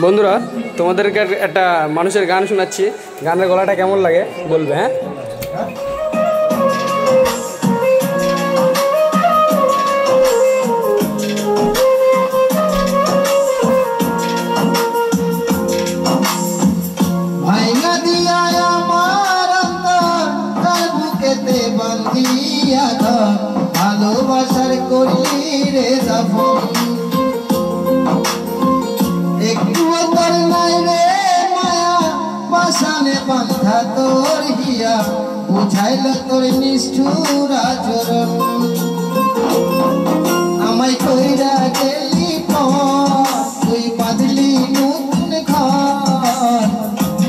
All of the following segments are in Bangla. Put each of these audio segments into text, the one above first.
বন্ধুরা তোমাদেরকে একটা মানুষের গান শোনাচ্ছি, গানের গলাটা কেমন লাগে বলবে। হ্যাঁ, ভাইঙা দিয়া আমার অন্তর তার বুকেতে বান্ধিয়া ধর, ভালোবাসার করলি রে দাফন। একটুও তোর নাই রে মায়া, পাশানে বান্ধা তোর হিয়া, বুঝাইল তোর নিষ্ঠুর আচরণ। আমায় কইরা গেলি পর, তুই বাঁধলি নতুন ঘর,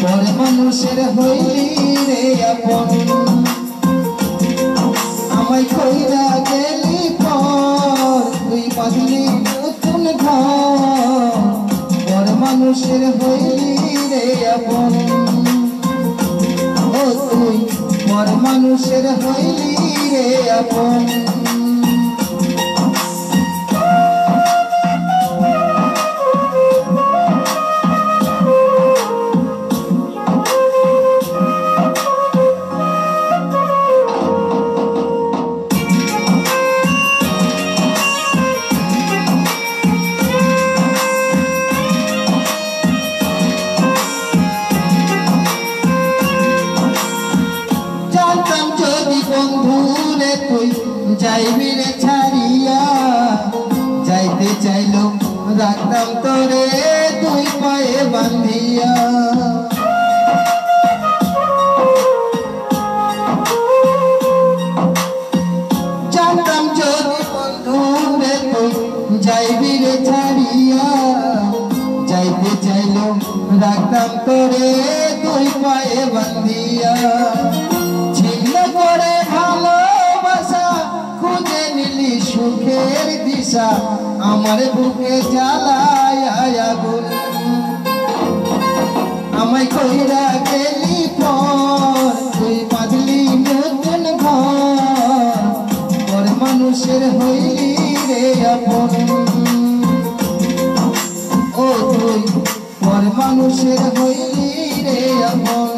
পর মানুষের হইলি রে আপন। আমায় কইরা গেলি পর, তুই বাঁধলি নতুন ঘর, পর মানুষের হইলি রে আপন। ও তুই পর মানুষের হইলি রে আপন। বন্ধুরে তুই যাইবি রে ছাড়িয়া, যাইতে চাইল রাখতাম তোরে তুই পায়ে বান্ধিয়া। জানতাম যদি বন্ধুরে তুই যাইবি রে ছাড়িয়া, যাইতে চাইল রাখতাম তোরে তুই পায়ে বান্ধিয়া। করে ভালোবাসা খুঁজে নিলি সুখের দিশা, আমার বুকে জ্বালায় আগুন। আমায় কইরা গেলি পর, তুই বাঁধলি নতুন ঘর, পর মানুষের হইলি রে আপন। ও তুই পর মানুষের হইলি রে আপন।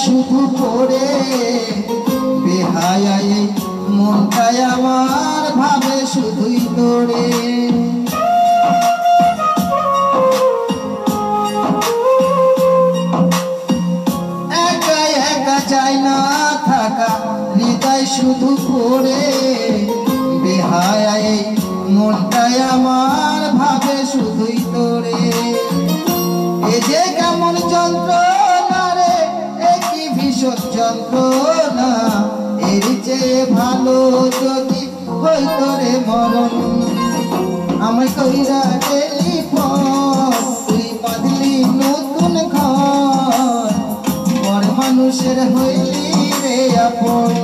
শুধু করে বেহায়া এই মনটাই আমার ভাবে শুধুই তোরে। একা একা চাই না থাকা, হৃদয় শুধু করে বেহায়া এই মনটাই আমার ভাবে শুধুই তোরে। এ যে কেমন যন্ত্রণা রে, ভীষণ যন্ত্রণা, এর চেয়ে ভালো যদি হইতো রে মরণ। আমায় কইরা গেলি পর, তুই বাঁধলি নতুন ঘর, পর মানুষের হইলি রে আপন।